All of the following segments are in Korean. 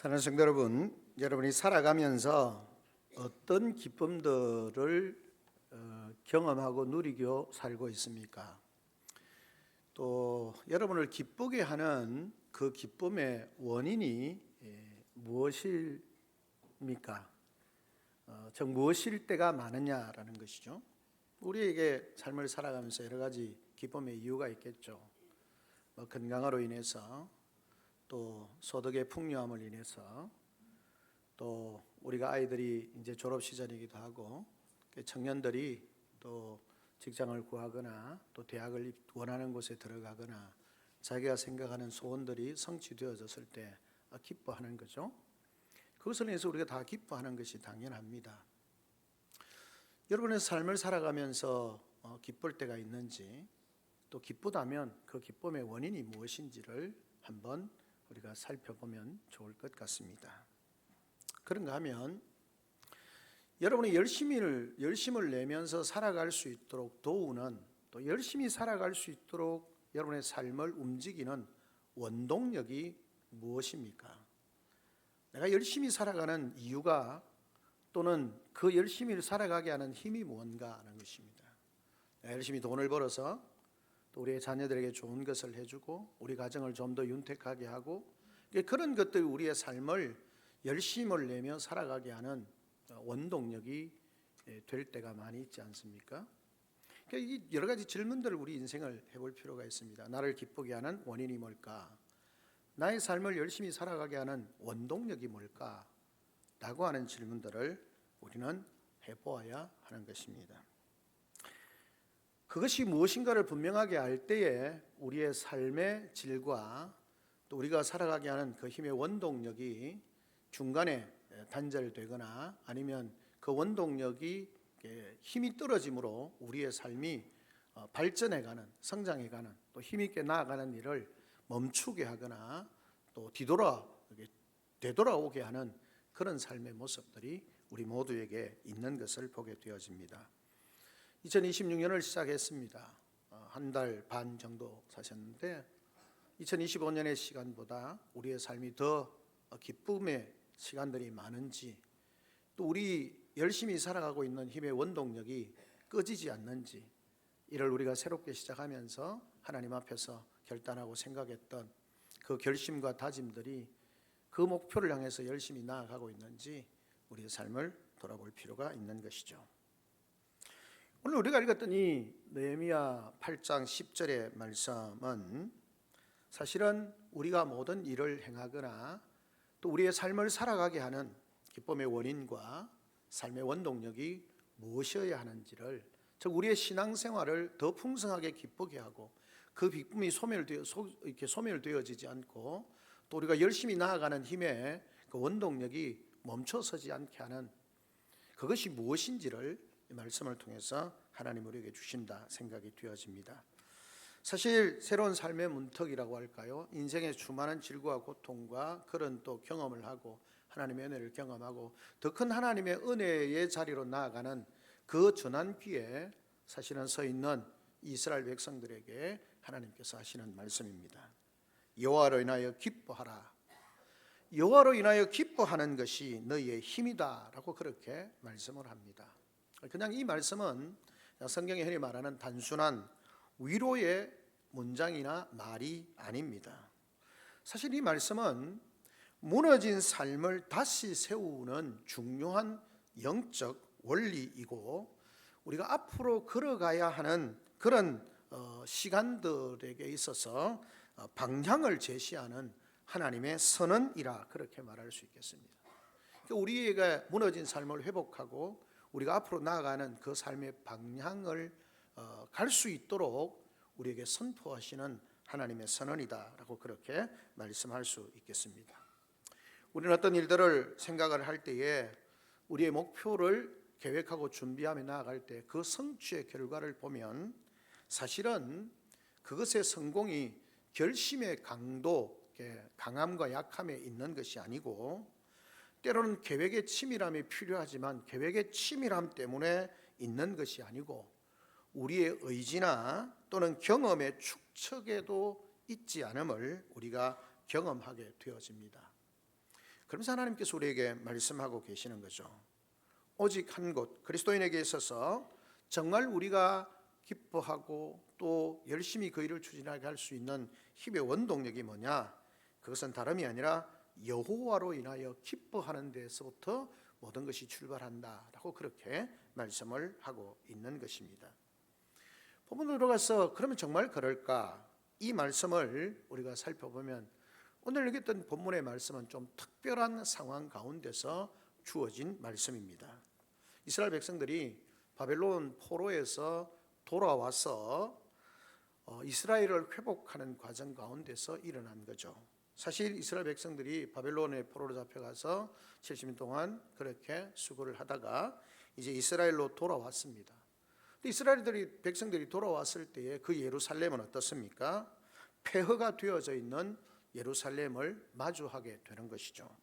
사랑하는 성도 여러분, 여러분이 살아가면서 어떤 기쁨들을 경험하고 누리고 살고 있습니까? 또 여러분을 기쁘게 하는 그 기쁨의 원인이 무엇입니까? 무엇일 때가 많으냐라는 것이죠. 우리에게 삶을 살아가면서 여러 가지 기쁨의 이유가 있겠죠. 건강으로 인해서, 또 소득의 풍요함을 인해서, 또 우리가 아이들이 이제 졸업 시즌이기도 하고 청년들이 또 직장을 구하거나 또 대학을 원하는 곳에 들어가거나 자기가 생각하는 소원들이 성취되어졌을 때 기뻐하는 거죠. 그것을 위해서 우리가 다 기뻐하는 것이 당연합니다. 여러분의 삶을 살아가면서 기쁠 때가 있는지, 또 기쁘다면 그 기쁨의 원인이 무엇인지를 한번 우리가 살펴보면 좋을 것 같습니다. 그런가 하면 여러분이 열심을 내면서 살아갈 수 있도록 도우는, 또 열심히 살아갈 수 있도록 여러분의 삶을 움직이는 원동력이 무엇입니까? 내가 열심히 살아가는 이유가, 또는 그 열심히 살아가게 하는 힘이 뭔가 하는 것입니다. 내가 열심히 돈을 벌어서 또 우리의 자녀들에게 좋은 것을 해주고 우리 가정을 좀 더 윤택하게 하고, 그런 것들이 우리의 삶을 열심을 내며 살아가게 하는 원동력이 될 때가 많이 있지 않습니까? 이 여러 가지 질문들을 우리 인생을 해볼 필요가 있습니다. 나를 기쁘게 하는 원인이 뭘까? 나의 삶을 열심히 살아가게 하는 원동력이 뭘까? 라고 하는 질문들을 우리는 해보아야 하는 것입니다. 그것이 무엇인가를 분명하게 알 때에 우리의 삶의 질과 또 우리가 살아가게 하는 그 힘의 원동력이 중간에 단절되거나 아니면 그 원동력이 힘이 떨어짐으로 우리의 삶이 발전해가는, 성장해가는, 또 힘있게 나아가는 일을 멈추게 하거나 또 되돌아오게 하는 그런 삶의 모습들이 우리 모두에게 있는 것을 보게 되어집니다. 2026년을 시작했습니다. 한 달 반 정도 사셨는데 2025년의 시간보다 우리의 삶이 더 기쁨의 시간들이 많은지, 또 우리 열심히 살아가고 있는 힘의 원동력이 꺼지지 않는지, 이를 우리가 새롭게 시작하면서 하나님 앞에서 결단하고 생각했던 그 결심과 다짐들이 그 목표를 향해서 열심히 나아가고 있는지 우리의 삶을 돌아볼 필요가 있는 것이죠. 오늘 우리가 읽었던 이 느헤미야 8장 10절의 말씀은 사실은 우리가 모든 일을 행하거나 또 우리의 삶을 살아가게 하는 기쁨의 원인과 삶의 원동력이 무엇이어야 하는지를, 즉 우리의 신앙생활을 더 풍성하게 기쁘게 하고 그 기쁨이 소멸되어지지 않고 또 우리가 열심히 나아가는 힘의 그 원동력이 멈춰서지 않게 하는 그것이 무엇인지를 이 말씀을 통해서 하나님 우리에게 주신다 생각이 되어집니다. 사실 새로운 삶의 문턱이라고 할까요? 인생의 수많은 질과 고통과 그런 또 경험을 하고 하나님의 은혜를 경험하고 더 큰 하나님의 은혜의 자리로 나아가는 그 전환기에 사실은 서 있는 이스라엘 백성들에게 하나님께서 하시는 말씀입니다. 여호와로 인하여 기뻐하라. 여호와로 인하여 기뻐하는 것이 너희의 힘이다 라고 그렇게 말씀을 합니다. 그냥 이 말씀은 성경에 흔히 말하는 단순한 위로의 문장이나 말이 아닙니다. 사실 이 말씀은 무너진 삶을 다시 세우는 중요한 영적 원리이고, 우리가 앞으로 걸어가야 하는 그런 시간들에게 있어서 방향을 제시하는 하나님의 선언이라 그렇게 말할 수 있겠습니다. 우리가 무너진 삶을 회복하고 우리가 앞으로 나아가는 그 삶의 방향을 갈 수 있도록 우리에게 선포하시는 하나님의 선언이다라고 그렇게 말씀할 수 있겠습니다. 우리는 어떤 일들을 생각을 할 때에 우리의 목표를 계획하고 준비하며 나아갈 때 그 성취의 결과를 보면 사실은 그것의 성공이 결심의 강함과 약함에 있는 것이 아니고, 때로는 계획의 치밀함이 필요하지만 계획의 치밀함 때문에 있는 것이 아니고 우리의 의지나 또는 경험의 축척에도 있지 않음을 우리가 경험하게 되어집니다. 그러면서 하나님께서 우리에게 말씀하고 계시는 거죠. 오직 한 곳, 그리스도인에게 있어서 정말 우리가 기뻐하고 또 열심히 그 일을 추진하게 할 수 있는 힘의 원동력이 뭐냐? 그것은 다름이 아니라 여호와로 인하여 기뻐하는 데서부터 모든 것이 출발한다라고 그렇게 말씀을 하고 있는 것입니다. 본문으로 들어가서 그러면 정말 그럴까? 이 말씀을 우리가 살펴보면 오늘 읽었던 본문의 말씀은 좀 특별한 상황 가운데서 주어진 말씀입니다. 이스라엘 백성들이 바벨론 포로에서 돌아와서 이스라엘을 회복하는 과정 가운데서 일어난 거죠. 사실 이스라엘 백성들이 바벨론의 포로로 잡혀가서 70년 동안 그렇게 수고를 하다가 이제 이스라엘로 돌아왔습니다. 이스라엘 백성들이 돌아왔을 때에 그 예루살렘은 어떻습니까? 폐허가 되어져 있는 예루살렘을 마주하게 되는 것이죠.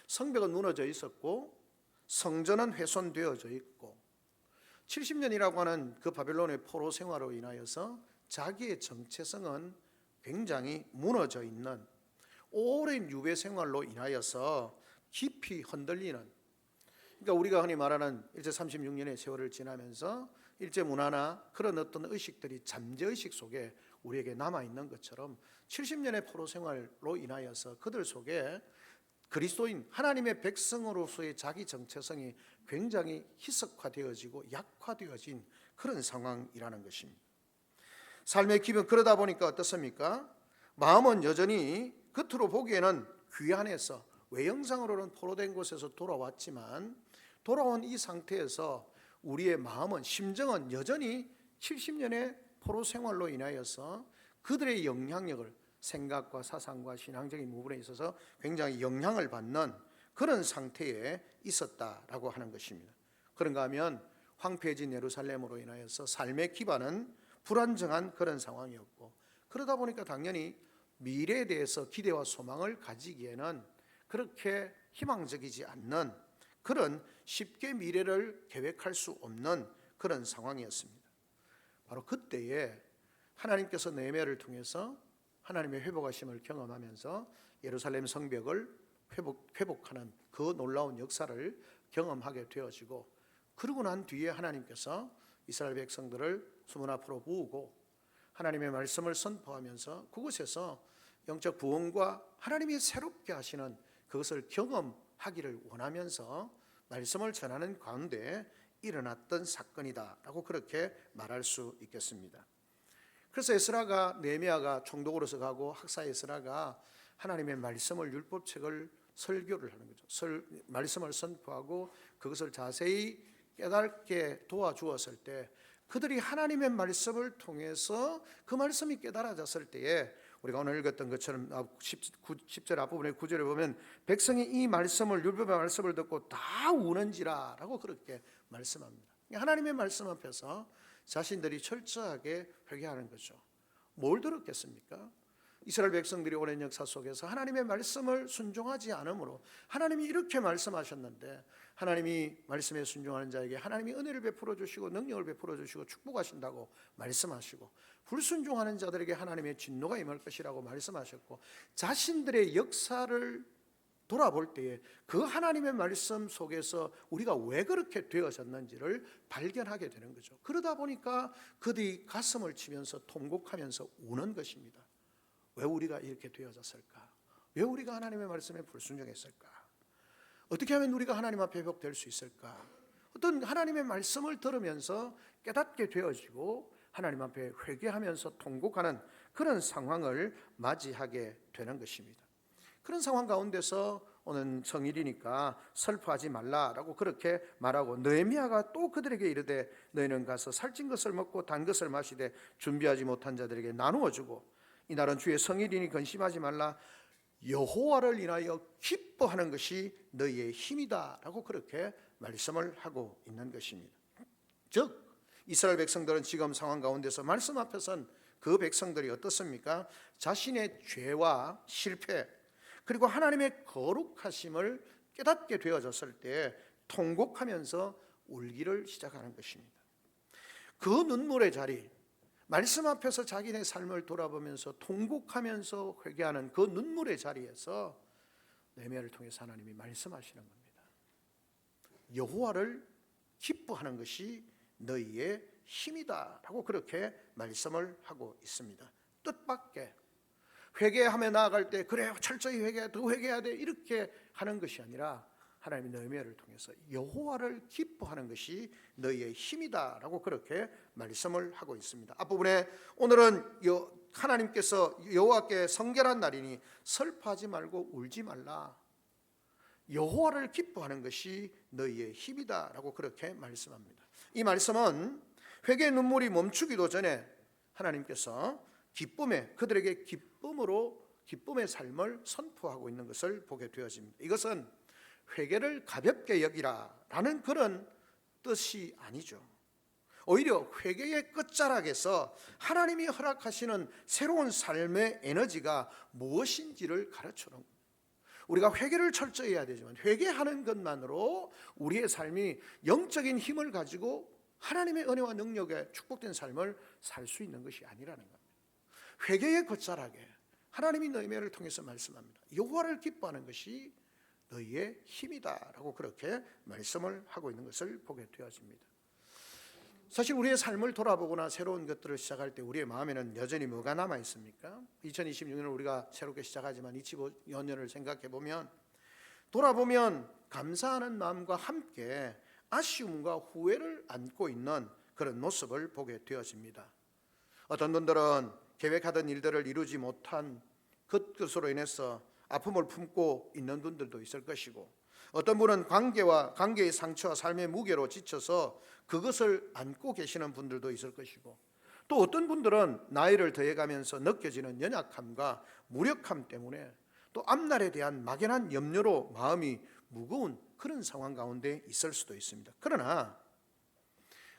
성벽은 무너져 있었고 성전은 훼손되어져 있고 70년이라고 하는 그 바벨론의 포로 생활로 인하여서 자기의 정체성은 굉장히 무너져 있는 오랜 유배 생활로 인하여서 깊이 흔들리는, 그러니까 우리가 흔히 말하는 일제 36년의 세월을 지나면서 일제 문화나 그런 어떤 의식들이 잠재의식 속에 우리에게 남아있는 것처럼 70년의 포로 생활로 인하여서 그들 속에 그리스도인 하나님의 백성으로서의 자기 정체성이 굉장히 희석화되어지고 약화되어진 그런 상황이라는 것입니다. 삶의 기분 그러다 보니까 어떻습니까? 마음은 여전히 겉으로 보기에는 귀환해서 외형상으로는 포로된 곳에서 돌아왔지만 돌아온 이 상태에서 우리의 마음은 심정은 여전히 70년의 포로 생활로 인하여서 그들의 영향력을 생각과 사상과 신앙적인 부분에 있어서 굉장히 영향을 받는 그런 상태에 있었다라고 하는 것입니다. 그런가 하면 황폐해진 예루살렘으로 인하여서 삶의 기반은 불안정한 그런 상황이었고, 그러다 보니까 당연히 미래에 대해서 기대와 소망을 가지기에는 그렇게 희망적이지 않는 그런 쉽게 미래를 계획할 수 없는 그런 상황이었습니다. 바로 그때에 하나님께서 느헤미야를 통해서 하나님의 회복하심을 경험하면서 예루살렘 성벽을 회복하는 그 놀라운 역사를 경험하게 되어지고, 그러고 난 뒤에 하나님께서 이스라엘 백성들을 수문 앞으로 모으고 하나님의 말씀을 선포하면서 그곳에서 영적 부흥과 하나님이 새롭게 하시는 그것을 경험하기를 원하면서 말씀을 전하는 가운데 일어났던 사건이다라고 그렇게 말할 수 있겠습니다. 그래서 에스라가, 느헤미야가 총독으로서 가고 학사 에스라가 하나님의 말씀을, 율법책을 설교를 하는 거죠. 말씀을 선포하고 그것을 자세히 깨닫게 도와주었을 때 그들이 하나님의 말씀을 통해서 그 말씀이 깨달아졌을 때에 우리가 오늘 읽었던 것처럼 10절 앞부분의 9절에 보면 백성이 이 말씀을, 율법의 말씀을 듣고 다 우는지라 라고 그렇게 말씀합니다. 하나님의 말씀 앞에서 자신들이 철저하게 회개하는 거죠. 뭘 들었겠습니까? 이스라엘 백성들이 오랜 역사 속에서 하나님의 말씀을 순종하지 않으므로 하나님이 이렇게 말씀하셨는데, 하나님이 말씀에 순종하는 자에게 하나님이 은혜를 베풀어 주시고 능력을 베풀어 주시고 축복하신다고 말씀하시고, 불순종하는 자들에게 하나님의 진노가 임할 것이라고 말씀하셨고, 자신들의 역사를 돌아볼 때에 그 하나님의 말씀 속에서 우리가 왜 그렇게 되어졌는지를 발견하게 되는 거죠. 그러다 보니까 그들이 가슴을 치면서 통곡하면서 우는 것입니다. 왜 우리가 이렇게 되어졌을까? 왜 우리가 하나님의 말씀에 불순종했을까? 어떻게 하면 우리가 하나님 앞에 회복될 수 있을까? 어떤 하나님의 말씀을 들으면서 깨닫게 되어지고 하나님 앞에 회개하면서 통곡하는 그런 상황을 맞이하게 되는 것입니다. 그런 상황 가운데서 오늘 성일이니까 슬퍼하지 말라라고 그렇게 말하고, 느헤미야가 또 그들에게 이르되 너희는 가서 살찐 것을 먹고 단 것을 마시되 준비하지 못한 자들에게 나누어 주고 이날은 주의 성일이니 근심하지 말라, 여호와를 인하여 기뻐하는 것이 너희의 힘이다 라고 그렇게 말씀을 하고 있는 것입니다. 즉 이스라엘 백성들은 지금 상황 가운데서 말씀 앞에선 그 백성들이 어떻습니까? 자신의 죄와 실패 그리고 하나님의 거룩하심을 깨닫게 되어졌을 때 통곡하면서 울기를 시작하는 것입니다. 그 눈물의 자리, 말씀 앞에서 자기네 삶을 돌아보면서 통곡하면서 회개하는 그 눈물의 자리에서 느헤미야를 통해서 하나님이 말씀하시는 겁니다. 여호와를 기뻐하는 것이 너희의 힘이다 라고 그렇게 말씀을 하고 있습니다. 뜻밖의 회개하며 나아갈 때 그래 철저히 회개해, 더 회개해야 돼 이렇게 하는 것이 아니라 하나님이 느헤미야를 통해서 여호와를 기뻐하는 것이 너희의 힘이다 라고 그렇게 말씀을 하고 있습니다. 앞부분에 오늘은 하나님께서 여호와께 성결한 날이니 슬퍼하지 말고 울지 말라, 여호와를 기뻐하는 것이 너희의 힘이다 라고 그렇게 말씀합니다. 이 말씀은 회개의 눈물이 멈추기도 전에 하나님께서 그들에게 기쁨의 삶을 선포하고 있는 것을 보게 되어집니다. 이것은 회개를 가볍게 여기라라는 그런 뜻이 아니죠. 오히려 회개의 끝자락에서 하나님이 허락하시는 새로운 삶의 에너지가 무엇인지를 가르쳐주는 겁니다. 우리가 회개를 철저히 해야 되지만 회개하는 것만으로 우리의 삶이 영적인 힘을 가지고 하나님의 은혜와 능력에 축복된 삶을 살 수 있는 것이 아니라는 겁니다. 회개의 끝자락에 하나님이 느헤미야를 통해서 말씀합니다. 여호와를 기뻐하는 것이 너희의 힘이다 라고 그렇게 말씀을 하고 있는 것을 보게 되어집니다. 사실 우리의 삶을 돌아보거나 새로운 것들을 시작할 때 우리의 마음에는 여전히 뭐가 남아 있습니까? 2026년을 우리가 새롭게 시작하지만 25년을 생각해 보면, 돌아보면 감사하는 마음과 함께 아쉬움과 후회를 안고 있는 그런 모습을 보게 되어집니다. 어떤 분들은 계획하던 일들을 이루지 못한 그것으로 인해서 아픔을 품고 있는 분들도 있을 것이고, 어떤 분은 관계의 상처와 삶의 무게로 지쳐서 그것을 안고 계시는 분들도 있을 것이고, 또 어떤 분들은 나이를 더해가면서 느껴지는 연약함과 무력함 때문에 또 앞날에 대한 막연한 염려로 마음이 무거운 그런 상황 가운데 있을 수도 있습니다. 그러나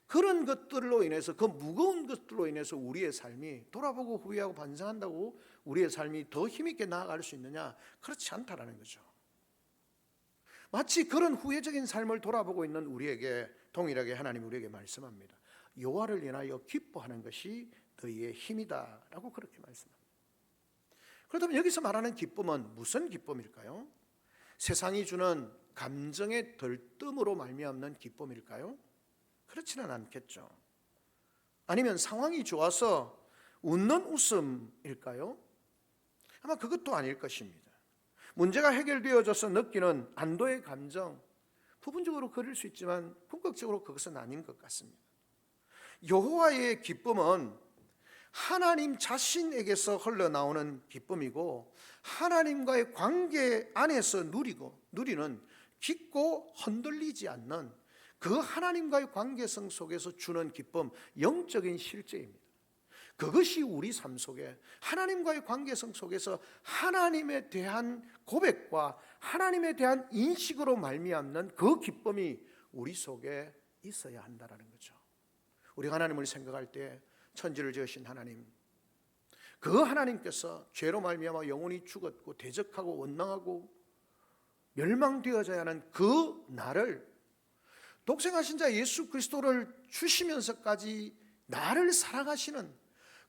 그런 것들로 인해서, 그 무거운 것들로 인해서 우리의 삶이 돌아보고 후회하고 반성한다고 우리의 삶이 더 힘있게 나아갈 수 있느냐? 그렇지 않다라는 거죠. 마치 그런 후회적인 삶을 돌아보고 있는 우리에게 동일하게 하나님 우리에게 말씀합니다. 여호와를 인하여 기뻐하는 것이 너희의 힘이다 라고 그렇게 말씀합니다. 그렇다면 여기서 말하는 기쁨은 무슨 기쁨일까요? 세상이 주는 감정의 들뜸으로 말미암는 기쁨일까요? 그렇지는 않겠죠. 아니면 상황이 좋아서 웃는 웃음일까요? 아마 그것도 아닐 것입니다. 문제가 해결되어져서 느끼는 안도의 감정, 부분적으로 그럴 수 있지만 본격적으로 그것은 아닌 것 같습니다. 여호와의 기쁨은 하나님 자신에게서 흘러나오는 기쁨이고, 하나님과의 관계 안에서 누리는 깊고 흔들리지 않는 그 하나님과의 관계성 속에서 주는 기쁨, 영적인 실제입니다. 그것이 우리 삶 속에 하나님과의 관계성 속에서 하나님에 대한 고백과 하나님에 대한 인식으로 말미암는 그 기쁨이 우리 속에 있어야 한다는 거죠. 우리가 하나님을 생각할 때 천지를 지으신 하나님, 그 하나님께서 죄로 말미암아 영혼이 죽었고 대적하고 원망하고 멸망되어져야 하는 그 나를 독생하신 자 예수 그리스도를 주시면서까지 나를 사랑하시는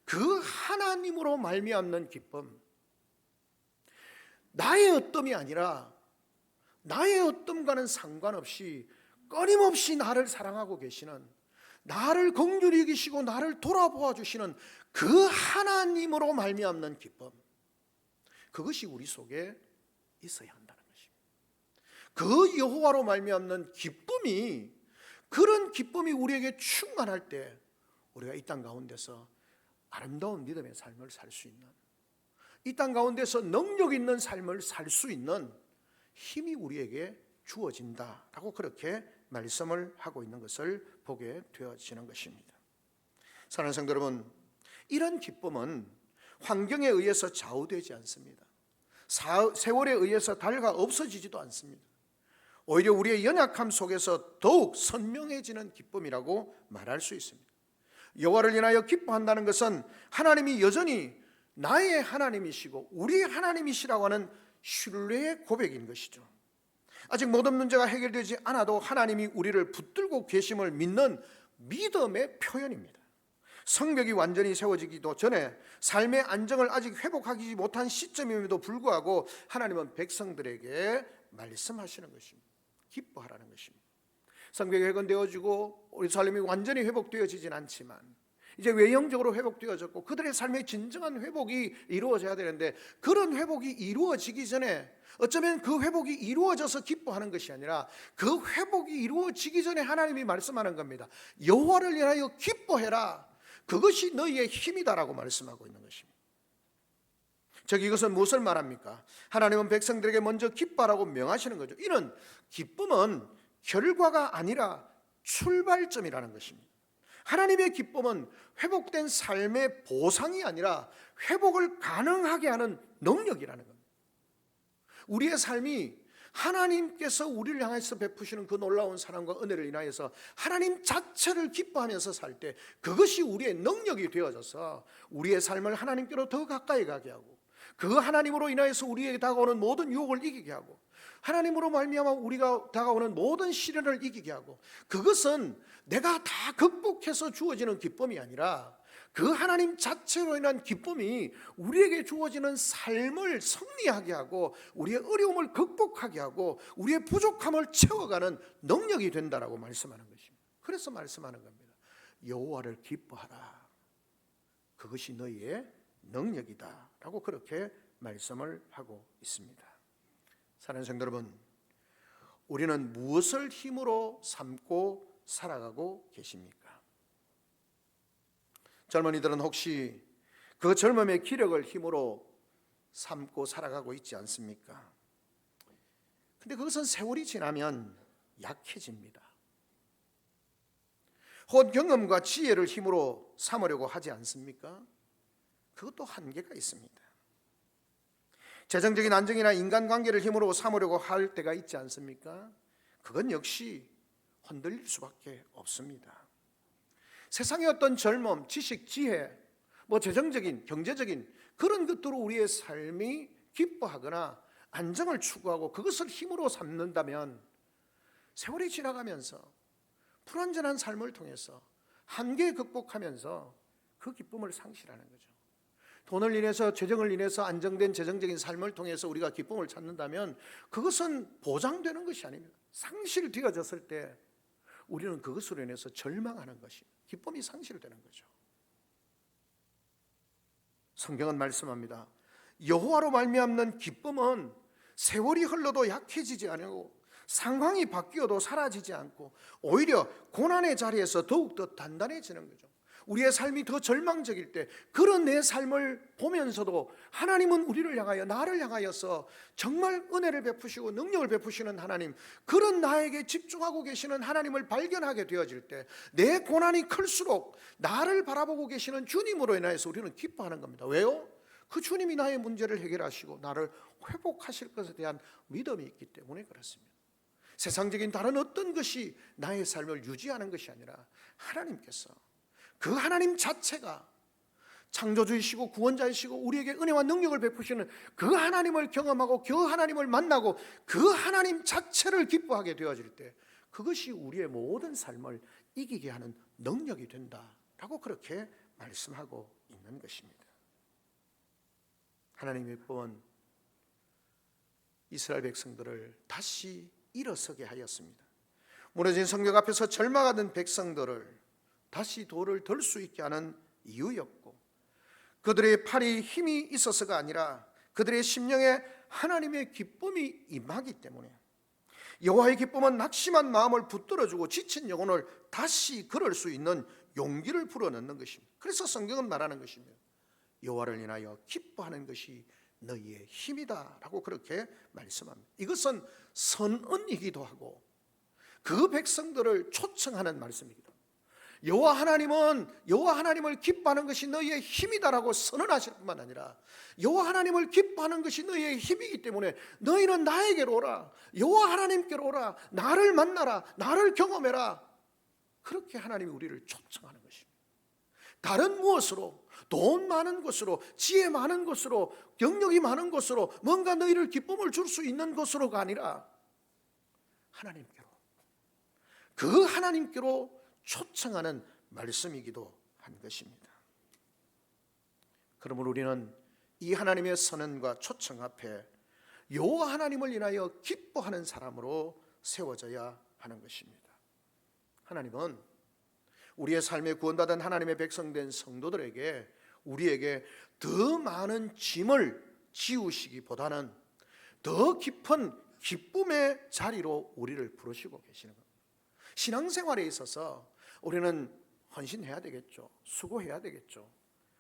그 하나님으로 말미암는 기쁨, 나의 어뜸이 아니라 나의 어뜸과는 상관없이 끊임없이 나를 사랑하고 계시는, 나를 긍휼히 여기시고 나를 돌아보아 주시는 그 하나님으로 말미암는 기쁨, 그것이 우리 속에 있어야 한다는 것입니다. 그 여호와로 말미암는 기쁨이, 그런 기쁨이 우리에게 충만할 때 우리가 이 땅 가운데서 아름다운 믿음의 삶을 살 수 있는, 이 땅 가운데서 능력 있는 삶을 살 수 있는 힘이 우리에게 주어진다라고 그렇게 말씀을 하고 있는 것을 보게 되어지는 것입니다. 사랑하는 성도 여러분, 이런 기쁨은 환경에 의해서 좌우되지 않습니다. 세월에 의해서 달가 없어지지도 않습니다. 오히려 우리의 연약함 속에서 더욱 선명해지는 기쁨이라고 말할 수 있습니다. 여호와를 인하여 기뻐한다는 것은 하나님이 여전히 나의 하나님이시고 우리의 하나님이시라고 하는 신뢰의 고백인 것이죠. 아직 모든 문제가 해결되지 않아도 하나님이 우리를 붙들고 계심을 믿는 믿음의 표현입니다. 성벽이 완전히 세워지기도 전에 삶의 안정을 아직 회복하지 못한 시점임에도 불구하고 하나님은 백성들에게 말씀하시는 것입니다. 기뻐하라는 것입니다. 성벽이 회건되어지고 우리 삶이 완전히 회복되어지진 않지만 이제 외형적으로 회복되어졌고 그들의 삶의 진정한 회복이 이루어져야 되는데, 그런 회복이 이루어지기 전에 어쩌면 그 회복이 이루어져서 기뻐하는 것이 아니라 그 회복이 이루어지기 전에 하나님이 말씀하는 겁니다. 여호와를 인하여 기뻐해라. 그것이 너희의 힘이다라고 말씀하고 있는 것입니다. 즉 이것은 무엇을 말합니까? 하나님은 백성들에게 먼저 기뻐하라고 명하시는 거죠. 이는 기쁨은 결과가 아니라 출발점이라는 것입니다. 하나님의 기쁨은 회복된 삶의 보상이 아니라 회복을 가능하게 하는 능력이라는 겁니다. 우리의 삶이 하나님께서 우리를 향해서 베푸시는 그 놀라운 사랑과 은혜를 인하여서 하나님 자체를 기뻐하면서 살 때 그것이 우리의 능력이 되어져서 우리의 삶을 하나님께로 더 가까이 가게 하고, 그 하나님으로 인하여서 우리에게 다가오는 모든 유혹을 이기게 하고, 하나님으로 말미암아 우리가 다가오는 모든 시련을 이기게 하고, 그것은 내가 다 극복해서 주어지는 기쁨이 아니라 그 하나님 자체로 인한 기쁨이 우리에게 주어지는 삶을 승리하게 하고 우리의 어려움을 극복하게 하고 우리의 부족함을 채워가는 능력이 된다라고 말씀하는 것입니다. 그래서 말씀하는 겁니다. 여호와를 기뻐하라. 그것이 너희의 능력이다 라고 그렇게 말씀을 하고 있습니다. 사랑하는 성도 여러분, 우리는 무엇을 힘으로 삼고 살아가고 계십니까? 젊은이들은 혹시 그 젊음의 기력을 힘으로 삼고 살아가고 있지 않습니까? 근데 그것은 세월이 지나면 약해집니다. 혹은 경험과 지혜를 힘으로 삼으려고 하지 않습니까? 그것도 한계가 있습니다. 재정적인 안정이나 인간관계를 힘으로 삼으려고 할 때가 있지 않습니까? 그건 역시 흔들릴 수밖에 없습니다. 세상의 어떤 젊음, 지식, 지혜, 재정적인, 경제적인 그런 것들로 우리의 삶이 기뻐하거나 안정을 추구하고 그것을 힘으로 삼는다면 세월이 지나가면서 불완전한 삶을 통해서 한계 극복하면서 그 기쁨을 상실하는 거죠. 돈을 인해서, 재정을 인해서 안정된 재정적인 삶을 통해서 우리가 기쁨을 찾는다면 그것은 보장되는 것이 아닙니다. 상실되어졌을 때 우리는 그것으로 인해서 절망하는 것이, 기쁨이 상실되는 거죠. 성경은 말씀합니다. 여호와로 말미암는 기쁨은 세월이 흘러도 약해지지 않고 상황이 바뀌어도 사라지지 않고 오히려 고난의 자리에서 더욱더 단단해지는 거죠. 우리의 삶이 더 절망적일 때 그런 내 삶을 보면서도 하나님은 우리를 향하여, 나를 향하여서 정말 은혜를 베푸시고 능력을 베푸시는 하나님, 그런 나에게 집중하고 계시는 하나님을 발견하게 되어질 때 내 고난이 클수록 나를 바라보고 계시는 주님으로 인하여서 우리는 기뻐하는 겁니다. 왜요? 그 주님이 나의 문제를 해결하시고 나를 회복하실 것에 대한 믿음이 있기 때문에 그렇습니다. 세상적인 다른 어떤 것이 나의 삶을 유지하는 것이 아니라 하나님께서, 그 하나님 자체가 창조주이시고 구원자이시고 우리에게 은혜와 능력을 베푸시는 그 하나님을 경험하고 그 하나님을 만나고 그 하나님 자체를 기뻐하게 되어질 때 그것이 우리의 모든 삶을 이기게 하는 능력이 된다라고 그렇게 말씀하고 있는 것입니다. 하나님의 법은 이스라엘 백성들을 다시 일어서게 하였습니다. 무너진 성벽 앞에서 절망하던 백성들을 다시 돌을 들 수 있게 하는 이유였고, 그들의 팔이 힘이 있어서가 아니라 그들의 심령에 하나님의 기쁨이 임하기 때문에, 여호와의 기쁨은 낙심한 마음을 붙들어주고 지친 영혼을 다시 걸을 수 있는 용기를 불어넣는 것입니다. 그래서 성경은 말하는 것입니다. 여호와를 인하여 기뻐하는 것이 너희의 힘이다 라고 그렇게 말씀합니다. 이것은 선언이기도 하고 그 백성들을 초청하는 말씀이기도 합니다. 여호와 하나님을 기뻐하는 것이 너희의 힘이다라고 선언하실 뿐만 아니라 여호와 하나님을 기뻐하는 것이 너희의 힘이기 때문에 너희는 나에게로 오라, 여호와 하나님께로 오라, 나를 만나라, 나를 경험해라, 그렇게 하나님이 우리를 초청하는 것입니다. 다른 무엇으로, 돈 많은 것으로, 지혜 많은 것으로, 경력이 많은 것으로 뭔가 너희를 기쁨을 줄 수 있는 것으로가 아니라 하나님께로, 그 하나님께로 초청하는 말씀이기도 합니다. 것입니다. 그러므로 우리는 이 하나님의 선언과 초청 앞에 여호와 하나님을 인하여 기뻐하는 사람으로 세워져야 하는 것입니다. 하나님은 우리의 삶에 구원받은 하나님의 백성된 성도들에게 우리에게 더 많은 짐을 지우시기보다는 더 깊은 기쁨의 자리로 우리를 부르시고 계시는 겁니다. 신앙생활에 있어서 우리는 헌신해야 되겠죠. 수고해야 되겠죠.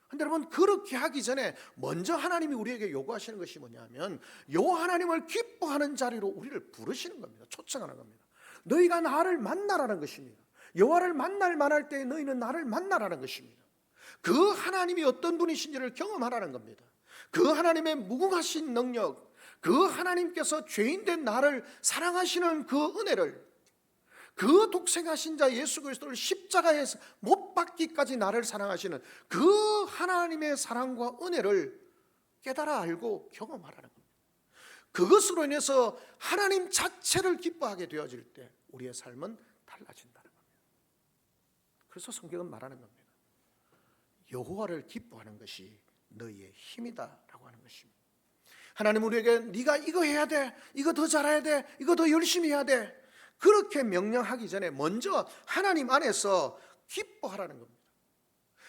그런데 여러분, 그렇게 하기 전에 먼저 하나님이 우리에게 요구하시는 것이 뭐냐면 여호와 하나님을 기뻐하는 자리로 우리를 부르시는 겁니다. 초청하는 겁니다. 너희가 나를 만나라는 것입니다. 여호와를 만날 만할 때 너희는 나를 만나라는 것입니다. 그 하나님이 어떤 분이신지를 경험하라는 겁니다. 그 하나님의 무궁하신 능력, 그 하나님께서 죄인된 나를 사랑하시는 그 은혜를, 그 독생하신 자 예수 그리스도를 십자가에서 못 박기까지 나를 사랑하시는 그 하나님의 사랑과 은혜를 깨달아 알고 경험하라는 겁니다. 그것으로 인해서 하나님 자체를 기뻐하게 되어질 때 우리의 삶은 달라진다는 겁니다. 그래서 성경은 말하는 겁니다. 여호와를 기뻐하는 것이 너희의 힘이다라고 하는 것입니다. 하나님 우리에게 네가 이거 해야 돼, 이거 더 잘해야 돼, 이거 더 열심히 해야 돼, 그렇게 명령하기 전에 먼저 하나님 안에서 기뻐하라는 겁니다.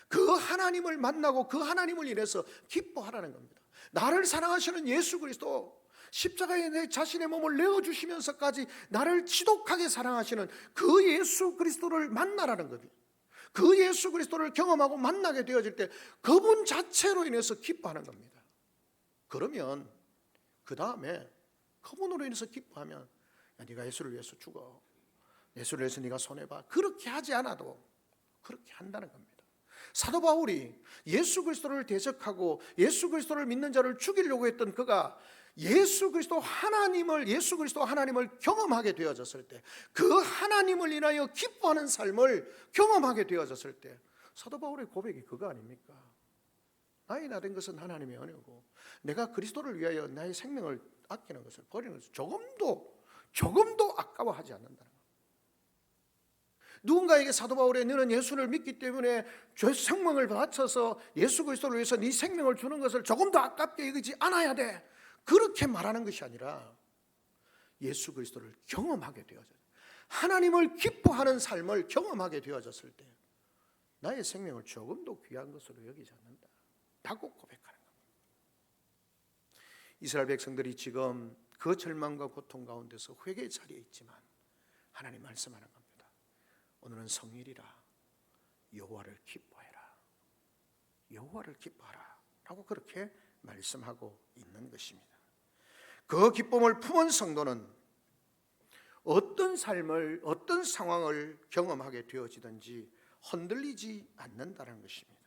그 하나님을 만나고 그 하나님을 인해서 기뻐하라는 겁니다. 나를 사랑하시는 예수 그리스도, 십자가에 내 자신의 몸을 내어주시면서까지 나를 지독하게 사랑하시는 그 예수 그리스도를 만나라는 겁니다. 그 예수 그리스도를 경험하고 만나게 되어질 때 그분 자체로 인해서 기뻐하는 겁니다. 그러면 그 다음에 그분으로 인해서 기뻐하면, 야, 네가 예수를 위해서 죽어, 예수를 위해서 네가 손해봐, 그렇게 하지 않아도 그렇게 한다는 겁니다. 사도 바울이 예수 그리스도를 대적하고 예수 그리스도를 믿는 자를 죽이려고 했던 그가 예수 그리스도 하나님을 경험하게 되어졌을 때, 그 하나님을 인하여 기뻐하는 삶을 경험하게 되어졌을 때, 사도 바울의 고백이 그거 아닙니까? 나의 나된 것은 하나님의 은혜고 내가 그리스도를 위하여 나의 생명을 아끼는 것을 버리는 것을 조금도 아까워하지 않는다는 것. 누군가에게 사도 바울이 너는 예수를 믿기 때문에 생명을 바쳐서 예수 그리스도를 위해서 네 생명을 주는 것을 조금도 아깝게 여기지 않아야 돼, 그렇게 말하는 것이 아니라 예수 그리스도를 경험하게 되어져, 하나님을 기뻐하는 삶을 경험하게 되어졌을 때 나의 생명을 조금도 귀한 것으로 여기지 않는다라고 고백하는 겁니다. 이스라엘 백성들이 지금 그 절망과 고통 가운데서 회개의 자리에 있지만 하나님 말씀하는 겁니다. 오늘은 성일이라 여호와를 기뻐해라, 여호와를 기뻐하라 라고 그렇게 말씀하고 있는 것입니다. 그 기쁨을 품은 성도는 어떤 삶을, 어떤 상황을 경험하게 되어지든지 흔들리지 않는다는 것입니다.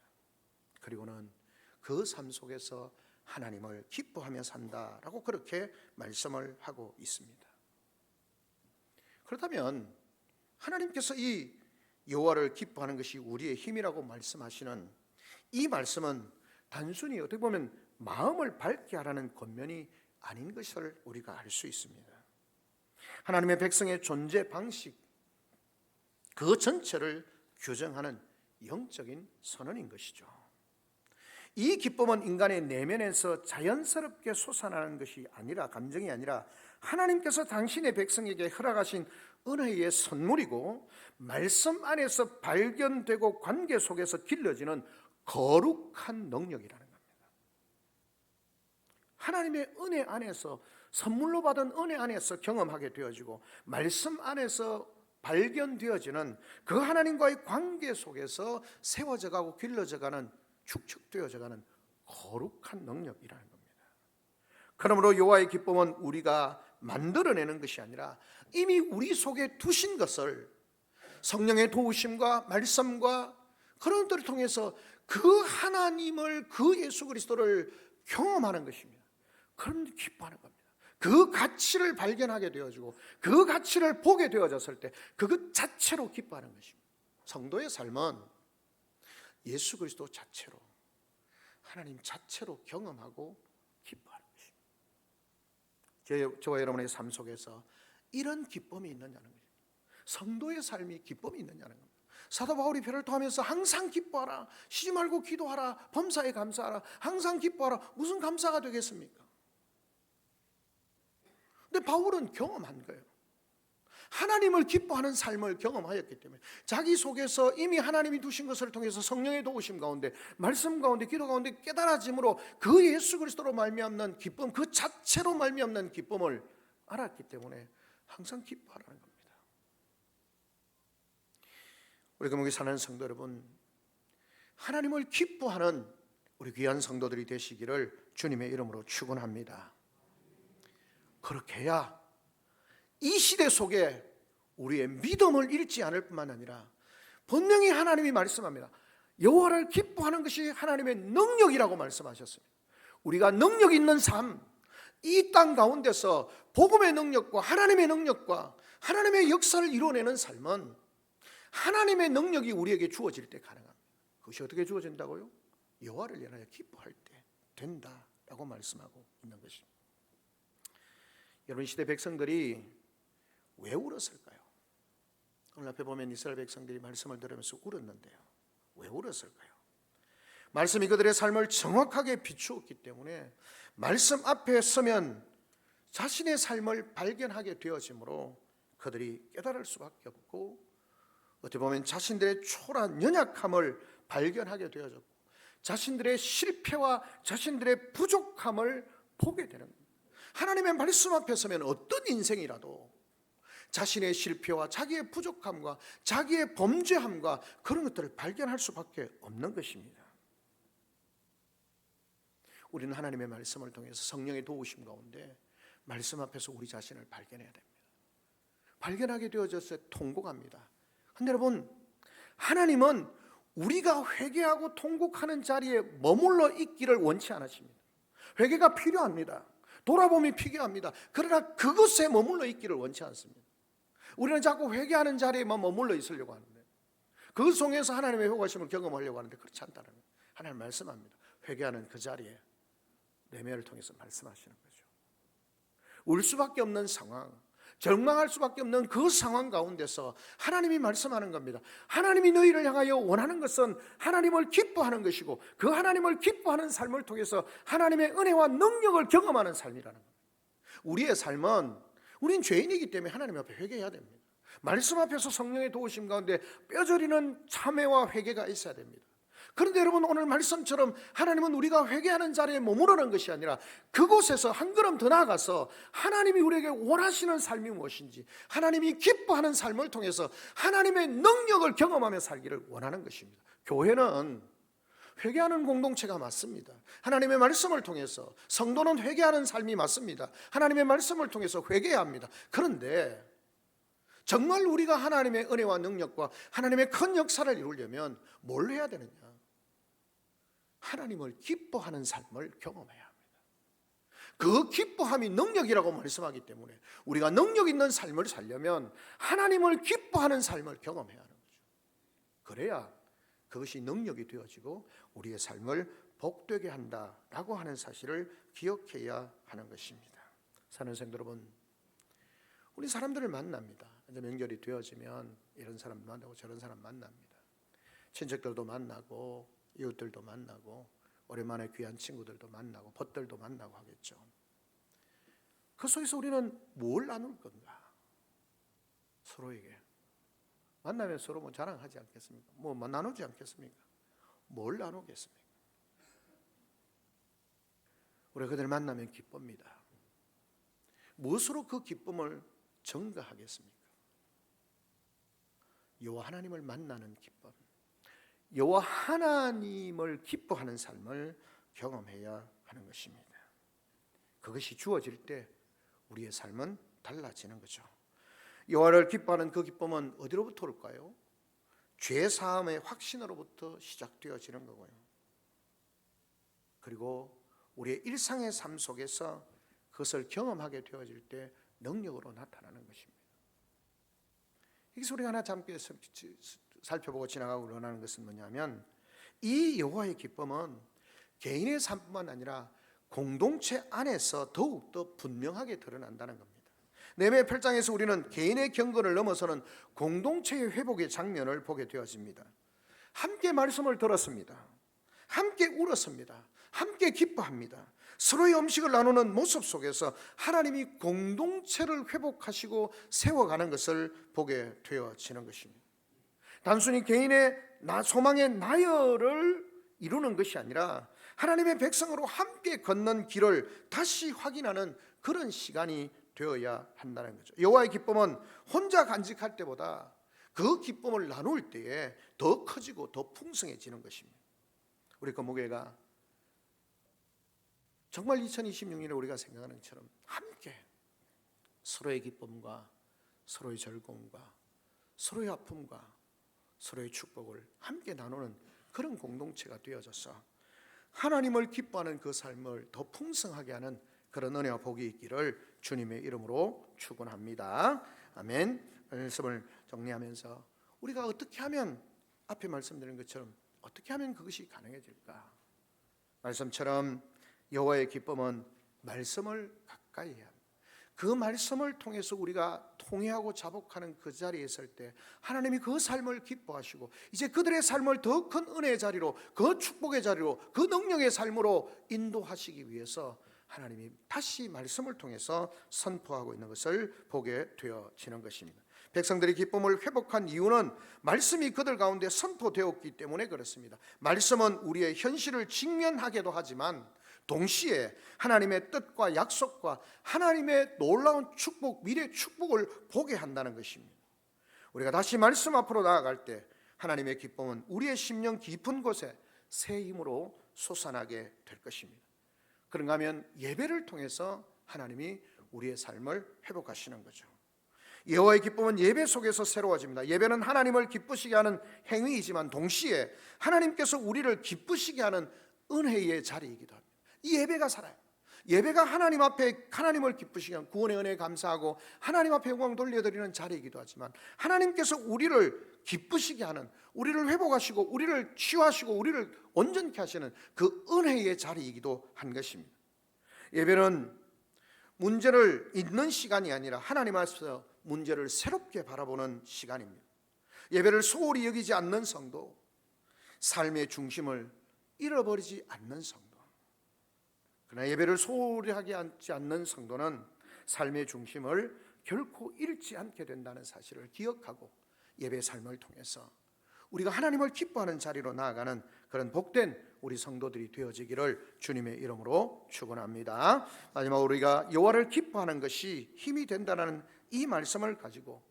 그리고는 그 삶 속에서 하나님을 기뻐하며 산다라고 그렇게 말씀을 하고 있습니다. 그렇다면 하나님께서 이 여호와를 기뻐하는 것이 우리의 힘이라고 말씀하시는 이 말씀은 단순히 어떻게 보면 마음을 밝게 하라는 권면이 아닌 것을 우리가 알 수 있습니다. 하나님의 백성의 존재 방식 그 전체를 규정하는 영적인 선언인 것이죠. 이 기쁨은 인간의 내면에서 자연스럽게 솟아나는 것이 아니라, 감정이 아니라 하나님께서 당신의 백성에게 허락하신 은혜의 선물이고 말씀 안에서 발견되고 관계 속에서 길러지는 거룩한 능력이라는 겁니다. 하나님의 은혜 안에서, 선물로 받은 은혜 안에서 경험하게 되어지고 말씀 안에서 발견되어지는 그 하나님과의 관계 속에서 세워져가고 길러져가는, 축적되어져가는 거룩한 능력이라는 겁니다. 그러므로 여호와의 기쁨은 우리가 만들어내는 것이 아니라 이미 우리 속에 두신 것을 성령의 도우심과 말씀과 그런 것들을 통해서 그 하나님을, 그 예수 그리스도를 경험하는 것입니다. 그런 기뻐하는 겁니다. 그 가치를 발견하게 되어지고 그 가치를 보게 되어졌을 때 그것 자체로 기뻐하는 것입니다. 성도의 삶은 예수 그리스도 자체로, 하나님 자체로 경험하고 기뻐하는 것입니다. 저와 여러분의 삶 속에서 이런 기쁨이 있느냐는 것입니다. 성도의 삶이 기쁨이 있느냐는 겁니다. 사도 바울이 표를 통하면서 항상 기뻐하라, 쉬지 말고 기도하라, 범사에 감사하라, 항상 기뻐하라. 무슨 감사가 되겠습니까? 근데 바울은 경험한 거예요. 하나님을 기뻐하는 삶을 경험하였기 때문에 자기 속에서 이미 하나님이 두신 것을 통해서 성령의 도우심 가운데, 말씀 가운데, 기도 가운데 깨달아짐으로 그 예수 그리스도로 말미암는 기쁨, 그 자체로 말미암는 기쁨을 알았기 때문에 항상 기뻐하라는 겁니다. 우리 금옥에 사는 성도 여러분, 하나님을 기뻐하는 우리 귀한 성도들이 되시기를 주님의 이름으로 축원합니다. 그렇게 해야 이 시대 속에 우리의 믿음을 잃지 않을 뿐만 아니라 분명히 하나님이 말씀합니다. 여호와를 기뻐하는 것이 하나님의 능력이라고 말씀하셨습니다. 우리가 능력 있는 삶, 이 땅 가운데서 복음의 능력과 하나님의 능력과 하나님의 역사를 이루어내는 삶은 하나님의 능력이 우리에게 주어질 때 가능합니다. 그것이 어떻게 주어진다고요? 여호와를 인하여 기뻐할 때 된다라고 말씀하고 있는 것입니다. 여러분, 시대 백성들이 왜 울었을까요? 오늘 앞에 보면 이스라엘 백성들이 말씀을 들으면서 울었는데요. 왜 울었을까요? 말씀이 그들의 삶을 정확하게 비추었기 때문에 말씀 앞에 서면 자신의 삶을 발견하게 되어지므로 그들이 깨달을 수밖에 없고, 어떻게 보면 자신들의 초라한 연약함을 발견하게 되어졌고 자신들의 실패와 자신들의 부족함을 보게 되는 겁니다. 하나님의 말씀 앞에 서면 어떤 인생이라도 자신의 실패와 자기의 부족함과 자기의 범죄함과 그런 것들을 발견할 수밖에 없는 것입니다. 우리는 하나님의 말씀을 통해서 성령의 도우심 가운데 말씀 앞에서 우리 자신을 발견해야 됩니다. 발견하게 되어졌을 때 통곡합니다. 그런데 여러분, 하나님은 우리가 회개하고 통곡하는 자리에 머물러 있기를 원치 않으십니다. 회개가 필요합니다. 돌아봄이 필요합니다. 그러나 그것에 머물러 있기를 원치 않습니다. 우리는 자꾸 회개하는 자리에만 머물러 있으려고 하는데, 그 속에서 하나님의 효과심을 경험하려고 하는데 그렇지 않다는 거예요. 하나님 말씀합니다. 회개하는 그 자리에 내면을 통해서 말씀하시는 거죠. 울 수밖에 없는 상황, 절망할 수밖에 없는 그 상황 가운데서 하나님이 말씀하는 겁니다. 하나님이 너희를 향하여 원하는 것은 하나님을 기뻐하는 것이고, 그 하나님을 기뻐하는 삶을 통해서 하나님의 은혜와 능력을 경험하는 삶이라는 겁니다. 우리의 삶은, 우린 죄인이기 때문에 하나님 앞에 회개해야 됩니다. 말씀 앞에서 성령의 도우심 가운데 뼈저리는 참회와 회개가 있어야 됩니다. 그런데 여러분, 오늘 말씀처럼 하나님은 우리가 회개하는 자리에 머무르는 것이 아니라 그곳에서 한 걸음 더 나아가서 하나님이 우리에게 원하시는 삶이 무엇인지, 하나님이 기뻐하는 삶을 통해서 하나님의 능력을 경험하며 살기를 원하는 것입니다. 교회는 회개하는 공동체가 맞습니다. 하나님의 말씀을 통해서 성도는 회개하는 삶이 맞습니다. 하나님의 말씀을 통해서 회개해야 합니다. 그런데 정말 우리가 하나님의 은혜와 능력과 하나님의 큰 역사를 이루려면 뭘 해야 되느냐? 하나님을 기뻐하는 삶을 경험해야 합니다. 그 기뻐함이 능력이라고 말씀하기 때문에 우리가 능력 있는 삶을 살려면 하나님을 기뻐하는 삶을 경험해야 하는 거죠. 그래야 그것이 능력이 되어지고 우리의 삶을 복되게 한다라고 하는 사실을 기억해야 하는 것입니다. 사는 성도 여러분, 우리 사람들을 만납니다. 이제 명절이 되어지면 이런 사람 만나고 저런 사람 만납니다. 친척들도 만나고 이웃들도 만나고 오랜만에 귀한 친구들도 만나고 벗들도 만나고 하겠죠. 그 속에서 우리는 뭘 나눌 건가? 서로에게 만나면 서로 뭐 자랑하지 않겠습니까? 뭐 나누지 않겠습니까? 뭘 나누겠습니까? 우리가 그들 만나면 기쁩니다. 무엇으로 그 기쁨을 증가하겠습니까? 여호와 하나님을 만나는 기쁨, 여호와 하나님을 기뻐하는 삶을 경험해야 하는 것입니다. 그것이 주어질 때 우리의 삶은 달라지는 거죠. 여호와를 기뻐하는 그 기쁨은 어디로부터 올까요? 죄 사함의 확신으로부터 시작되어지는 거고요. 그리고 우리의 일상의 삶 속에서 그것을 경험하게 되어질 때 능력으로 나타나는 것입니다. 여기서 우리가 하나 잠깐 살펴보고 지나가고 원하는 것은 뭐냐면, 이 여호와의 기쁨은 개인의 삶뿐만 아니라 공동체 안에서 더욱더 분명하게 드러난다는 겁니다. 네헤미야 8장에서 우리는 개인의 경건을 넘어서는 공동체의 회복의 장면을 보게 되어집니다. 함께 말씀을 들었습니다. 함께 울었습니다. 함께 기뻐합니다. 서로의 음식을 나누는 모습 속에서 하나님이 공동체를 회복하시고 세워가는 것을 보게 되어지는 것입니다. 단순히 개인의 소망의 나열을 이루는 것이 아니라 하나님의 백성으로 함께 걷는 길을 다시 확인하는 그런 시간이 되어야 한다는 거죠. 여호와의 기쁨은 혼자 간직할 때보다 그 기쁨을 나눌 때에 더 커지고 더 풍성해지는 것입니다. 우리 건목회가 정말 2026년에 우리가 생각하는 것처럼 함께 서로의 기쁨과 서로의 즐거움과 서로의 아픔과 서로의 축복을 함께 나누는 그런 공동체가 되어져서 하나님을 기뻐하는 그 삶을 더 풍성하게 하는 그런 은혜와 복이 있기를 주님의 이름으로 축원합니다. 아멘. 말씀을 정리하면서 우리가 어떻게 하면 앞에 말씀드린 것처럼 어떻게 하면 그것이 가능해질까? 말씀처럼 여호와의 기쁨은 말씀을 가까이 해야 합니다. 그 말씀을 통해서 우리가 통회하고 자복하는 그 자리에 있을 때 하나님이 그 삶을 기뻐하시고 이제 그들의 삶을 더 큰 은혜의 자리로, 그 축복의 자리로, 그 능력의 삶으로 인도하시기 위해서 하나님이 다시 말씀을 통해서 선포하고 있는 것을 보게 되어지는 것입니다. 백성들이 기쁨을 회복한 이유는 말씀이 그들 가운데 선포되었기 때문에 그렇습니다. 말씀은 우리의 현실을 직면하게도 하지만 동시에 하나님의 뜻과 약속과 하나님의 놀라운 축복, 미래 축복을 보게 한다는 것입니다. 우리가 다시 말씀 앞으로 나아갈 때 하나님의 기쁨은 우리의 심령 깊은 곳에 새 힘으로 솟아나게 될 것입니다. 그런가 하면 예배를 통해서 하나님이 우리의 삶을 회복하시는 거죠. 여호와의 기쁨은 예배 속에서 새로워집니다. 예배는 하나님을 기쁘시게 하는 행위이지만 동시에 하나님께서 우리를 기쁘시게 하는 은혜의 자리이기도 합니다. 이 예배가 살아요. 예배가 하나님 앞에 하나님을 기쁘시게 하는 구원의 은혜에 감사하고 하나님 앞에 영광 돌려드리는 자리이기도 하지만 하나님께서 우리를 기쁘시게 하는, 우리를 회복하시고 우리를 치유하시고 우리를 온전케 하시는 그 은혜의 자리이기도 한 것입니다. 예배는 문제를 잊는 시간이 아니라 하나님 앞에서 문제를 새롭게 바라보는 시간입니다. 예배를 소홀히 여기지 않는 성도, 삶의 중심을 잃어버리지 않는 성도, 그러나 예배를 소홀히 하지 않는 성도는 삶의 중심을 결코 잃지 않게 된다는 사실을 기억하고 예배 삶을 통해서 우리가 하나님을 기뻐하는 자리로 나아가는 그런 복된 우리 성도들이 되어지기를 주님의 이름으로 축원합니다. 마지막으로 우리가 여호와를 기뻐하는 것이 힘이 된다는 이 말씀을 가지고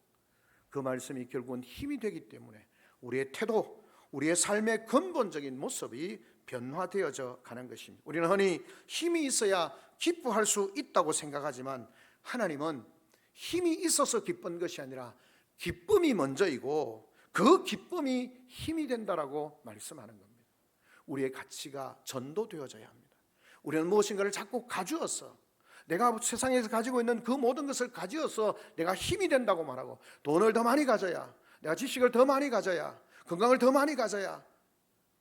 그 말씀이 결국은 힘이 되기 때문에 우리의 태도, 우리의 삶의 근본적인 모습이 변화되어져 가는 것입니다. 우리는 흔히 힘이 있어야 기뻐할 수 있다고 생각하지만 하나님은 힘이 있어서 기쁜 것이 아니라 기쁨이 먼저이고 그 기쁨이 힘이 된다라고 말씀하는 겁니다. 우리의 가치가 전도되어져야 합니다. 우리는 무엇인가를 자꾸 가주어서 내가 세상에서 가지고 있는 그 모든 것을 가지어서 내가 힘이 된다고 말하고 돈을 더 많이 가져야, 내가 지식을 더 많이 가져야, 건강을 더 많이 가져야,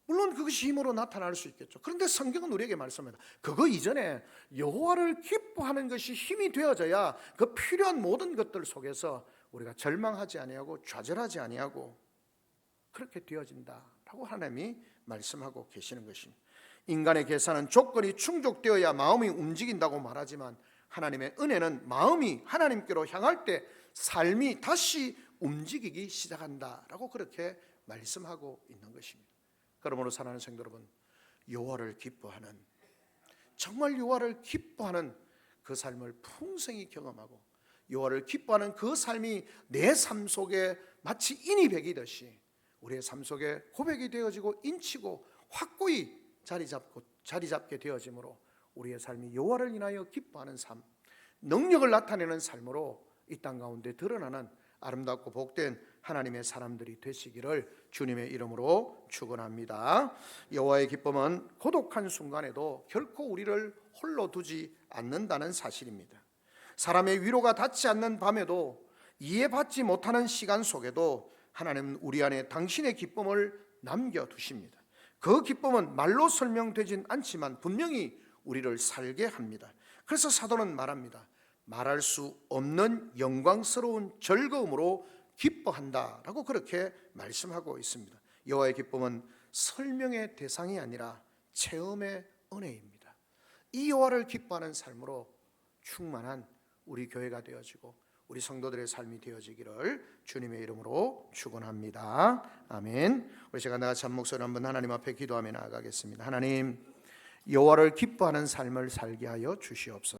물론 그것이 힘으로 나타날 수 있겠죠. 그런데 성경은 우리에게 말씀합니다. 그거 이전에 여호와를 기뻐하는 것이 힘이 되어져야 그 필요한 모든 것들 속에서 우리가 절망하지 아니하고 좌절하지 아니하고 그렇게 되어진다라고 하나님이 말씀하고 계시는 것입니다. 인간의 계산은 조건이 충족되어야 마음이 움직인다고 말하지만 하나님의 은혜는 마음이 하나님께로 향할 때 삶이 다시 움직이기 시작한다라고 그렇게 말씀하고 있는 것입니다. 그러므로 사랑하는 성도 여러분, 여호와를 기뻐하는, 정말 여호와를 기뻐하는 그 삶을 풍성히 경험하고 여호와를 기뻐하는 그 삶이 내 삶 속에 마치 인이 배기듯이 우리의 삶 속에 고백이 되어지고 인치고 확고히 자리 잡게 되어지므로 우리의 삶이 여호와를 인하여 기뻐하는 삶, 능력을 나타내는 삶으로 이 땅 가운데 드러나는 아름답고 복된 하나님의 사람들이 되시기를 주님의 이름으로 축원합니다. 여호와의 기쁨은 고독한 순간에도 결코 우리를 홀로 두지 않는다는 사실입니다. 사람의 위로가 닿지 않는 밤에도 이해받지 못하는 시간 속에도 하나님은 우리 안에 당신의 기쁨을 남겨두십니다. 그 기쁨은 말로 설명되진 않지만 분명히 우리를 살게 합니다. 그래서 사도는 말합니다. 말할 수 없는 영광스러운 즐거움으로 기뻐한다라고 그렇게 말씀하고 있습니다. 여호와의 기쁨은 설명의 대상이 아니라 체험의 은혜입니다. 이 여호와를 기뻐하는 삶으로 충만한 우리 교회가 되어지고 우리 성도들의 삶이 되어지기를 주님의 이름으로 축원합니다. 아멘. 우리 제가 나같이 한 목소리 한번 하나님 앞에 기도하며 나아가겠습니다. 하나님, 여호와를 기뻐하는 삶을 살게 하여 주시옵소서.